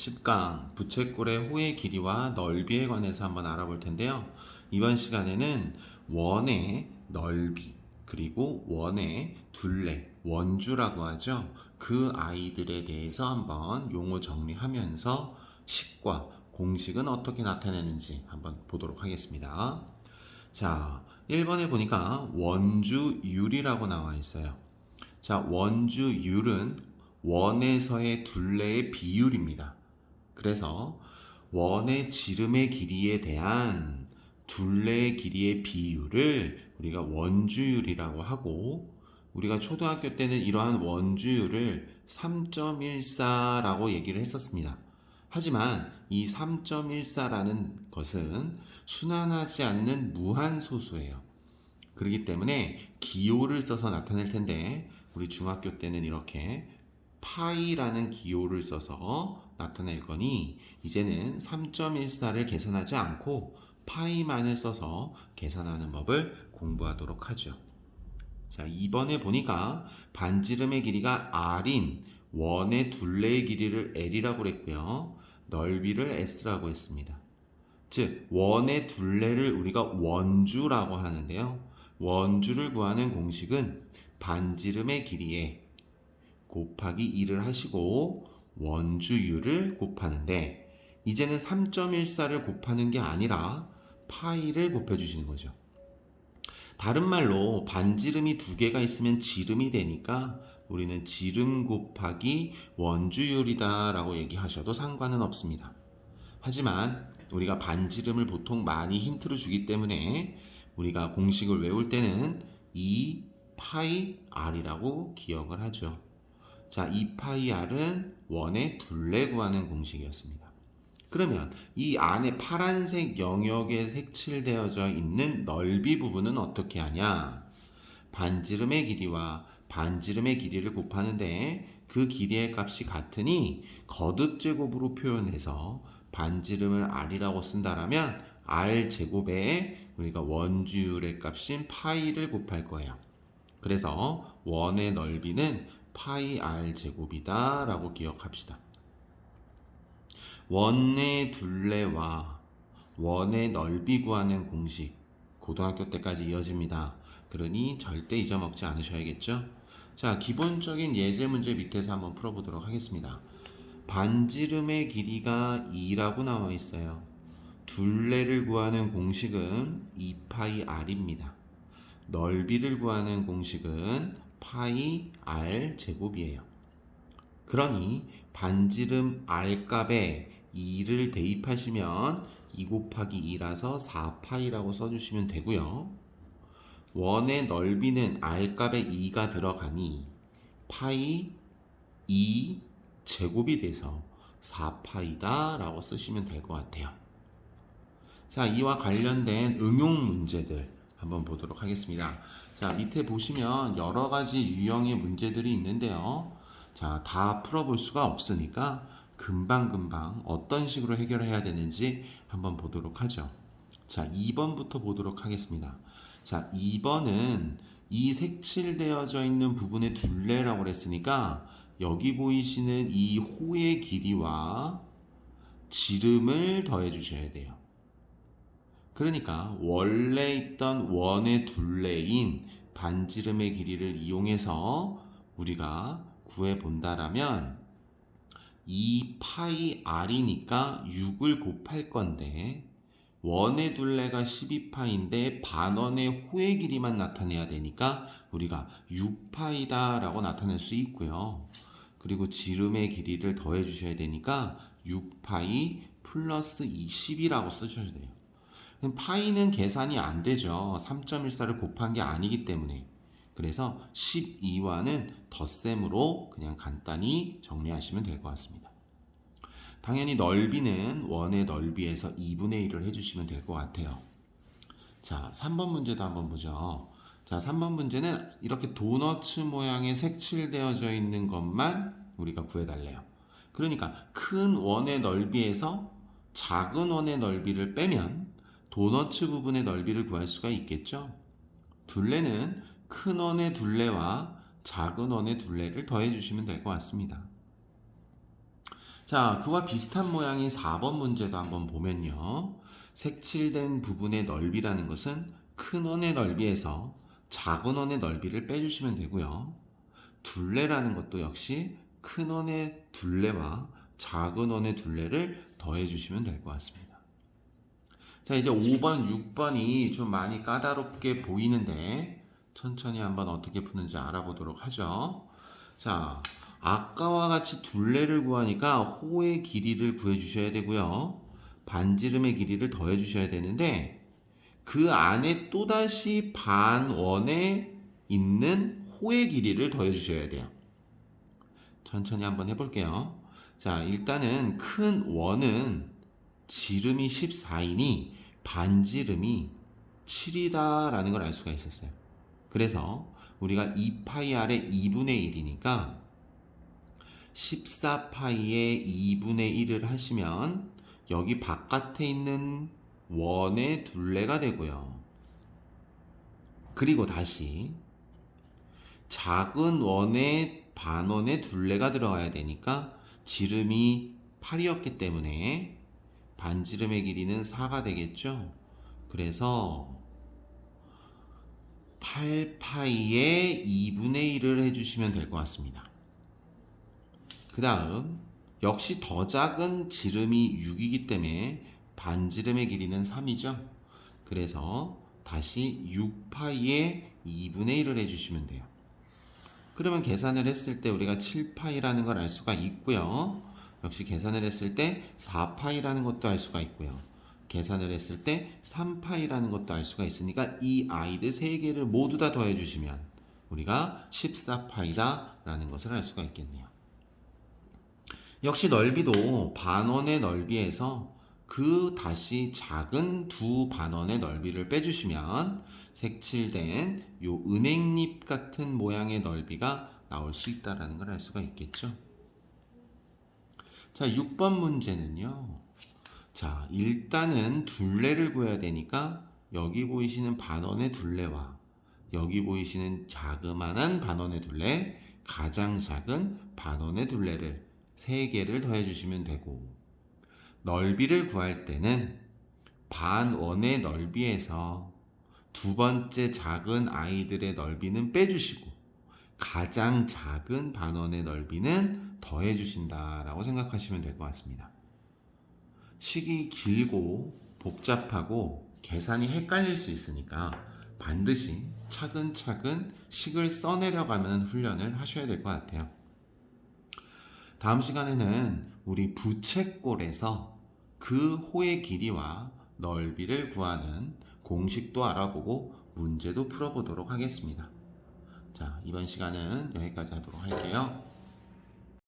10강 부채꼴의 호의 길이와 넓이에 관해서 한번 알아볼 텐데요. 이번 시간에는 원의 넓이 그리고 원의 둘레, 원주라고 하죠. 그 아이들에 대해서 한번 용어 정리하면서 식과 공식은 어떻게 나타내는지 한번 보도록 하겠습니다. 자, 1번에 보니까 원주율이라고 나와 있어요. 자, 원주율은 원에서의 둘레의 비율입니다. 그래서 원의 지름의 길이에 대한 둘레의 길이의 비율을 우리가 원주율이라고 하고, 우리가 초등학교 때는 이러한 원주율을 3.14라고 얘기를 했었습니다. 하지만 이 3.14라는 것은 순환하지 않는 무한소수예요. 그렇기 때문에 기호를 써서 나타낼 텐데, 우리 중학교 때는 이렇게 파이라는 기호를 써서 나타낼 거니, 이제는 3.14를 계산하지 않고 파이만을 써서 계산하는 법을 공부하도록 하죠. 자, 2번에 보니까 반지름의 길이가 r인 원의 둘레의 길이를 l이라고 그랬고요. 넓이를 s라고 했습니다. 즉, 원의 둘레를 우리가 원주라고 하는데요. 원주를 구하는 공식은 반지름의 길이에 곱하기 2를 하시고 원주율을 곱하는데, 이제는 3.14를 곱하는 게 아니라 파이를 곱해주시는 거죠. 다른 말로 반지름이 두 개가 있으면 지름이 되니까 우리는 지름 곱하기 원주율이다 라고 얘기하셔도 상관은 없습니다. 하지만 우리가 반지름을 보통 많이 힌트로 주기 때문에 우리가 공식을 외울 때는 2 파이 r이라고 기억을 하죠. 자, 2 파이 r은 원의 둘레 구하는 공식이었습니다. 그러면 이 안에 파란색 영역에 색칠되어져 있는 넓이 부분은 어떻게 하냐? 반지름의 길이와 반지름의 길이를 곱하는데, 그 길이의 값이 같으니 거듭제곱으로 표현해서 반지름을 r이라고 쓴다라면 r제곱에 우리가 원주율의 값인 파이를 곱할 거예요. 그래서 원의 넓이는 파이 r제곱이다 라고 기억합시다. 원의 둘레와 원의 넓이 구하는 공식, 고등학교 때까지 이어집니다. 그러니 절대 잊어먹지 않으셔야겠죠? 자, 기본적인 예제 문제 밑에서 한번 풀어보도록 하겠습니다. 반지름의 길이가 2라고 나와 있어요. 둘레를 구하는 공식은 2파이 r입니다. 넓이를 구하는 공식은 파이 r 제곱이에요. 그러니 반지름 r 값에 2를 대입하시면 2 곱하기 2라서 4파이라고 써주시면 되고요. 원의 넓이는 r 값에 2가 들어가니 파이 2 제곱이 돼서 4파이다 라고 쓰시면 될 것 같아요. 자, 이와 관련된 응용 문제들 한번 보도록 하겠습니다. 자, 밑에 보시면 여러 가지 유형의 문제들이 있는데요. 자, 다 풀어볼 수가 없으니까 금방금방 어떤 식으로 해결해야 되는지 한번 보도록 하죠. 자, 2번부터 보도록 하겠습니다. 자, 2번은 이 색칠되어져 있는 부분의 둘레라고 그랬으니까 여기 보이시는 이 호의 길이와 지름을 더해 주셔야 돼요. 그러니까 원래 있던 원의 둘레인 반지름의 길이를 이용해서 우리가 구해 본다라면 2 파이 r이니까 6을 곱할 건데, 원의 둘레가 12파인데 반원의 호의 길이만 나타내야 되니까 우리가 6파이다 라고 나타낼 수 있고요. 그리고 지름의 길이를 더해 주셔야 되니까 6파이 플러스 20이라고 쓰셔야 돼요. 파이는 계산이 안 되죠. 3.14를 곱한 게 아니기 때문에. 그래서 12와는 덧셈으로 그냥 간단히 정리하시면 될 것 같습니다. 당연히 넓이는 원의 넓이에서 2분의 1을 해주시면 될 것 같아요. 자, 3번 문제도 한번 보죠. 자, 3번 문제는 이렇게 도너츠 모양의 색칠되어져 있는 것만 우리가 구해달래요. 그러니까 큰 원의 넓이에서 작은 원의 넓이를 빼면 도너츠 부분의 넓이를 구할 수가 있겠죠. 둘레는 큰 원의 둘레와 작은 원의 둘레를 더해 주시면 될 것 같습니다. 자, 그와 비슷한 모양인 4번 문제도 한번 보면요. 색칠된 부분의 넓이라는 것은 큰 원의 넓이에서 작은 원의 넓이를 빼주시면 되고요. 둘레라는 것도 역시 큰 원의 둘레와 작은 원의 둘레를 더해 주시면 될 것 같습니다. 자, 이제 5번, 6번이 좀 많이 까다롭게 보이는데 천천히 한번 어떻게 푸는지 알아보도록 하죠. 자, 아까와 같이 둘레를 구하니까 호의 길이를 구해 주셔야 되고요. 반지름의 길이를 더해 주셔야 되는데 그 안에 또다시 반원에 있는 호의 길이를 더해 주셔야 돼요. 천천히 한번 해볼게요. 자, 일단은 큰 원은 지름이 14이니 반지름이 7이다 라는 걸 알 수가 있었어요. 그래서 우리가 2파이r의 2분의 1이니까 14파이의 2분의 1을 하시면 여기 바깥에 있는 원의 둘레가 되고요. 그리고 다시 작은 원의 반원의 둘레가 들어가야 되니까 지름이 8이었기 때문에 반지름의 길이는 4가 되겠죠. 그래서 8파이의 2분의 1을 해주시면 될 것 같습니다. 그 다음 역시 더 작은 지름이 6이기 때문에 반지름의 길이는 3이죠. 그래서 다시 6파이의 2분의 1을 해주시면 돼요. 그러면 계산을 했을 때 우리가 7파이라는 걸 알 수가 있고요. 역시 계산을 했을 때 4파이라는 것도 알 수가 있고요. 계산을 했을 때 3파이라는 것도 알 수가 있으니까 이 아이들 3개를 모두 다 더해주시면 우리가 14파이다 라는 것을 알 수가 있겠네요. 역시 넓이도 반원의 넓이에서 그 다시 작은 두 반원의 넓이를 빼주시면 색칠된 요 은행잎 같은 모양의 넓이가 나올 수 있다는 걸 알 수가 있겠죠. 자, 6번 문제는요. 자, 일단은 둘레를 구해야 되니까 여기 보이시는 반원의 둘레와 여기 보이시는 자그마한 반원의 둘레, 가장 작은 반원의 둘레를 3개를 더해 주시면 되고, 넓이를 구할 때는 반원의 넓이에서 두 번째 작은 아이들의 넓이는 빼주시고 가장 작은 반원의 넓이는 더해 주신다라고 생각하시면 될 것 같습니다. 식이 길고 복잡하고 계산이 헷갈릴 수 있으니까 반드시 차근차근 식을 써내려가는 훈련을 하셔야 될 것 같아요. 다음 시간에는 우리 부채꼴에서 그 호의 길이와 넓이를 구하는 공식도 알아보고 문제도 풀어보도록 하겠습니다. 자, 이번 시간은 여기까지 하도록 할게요.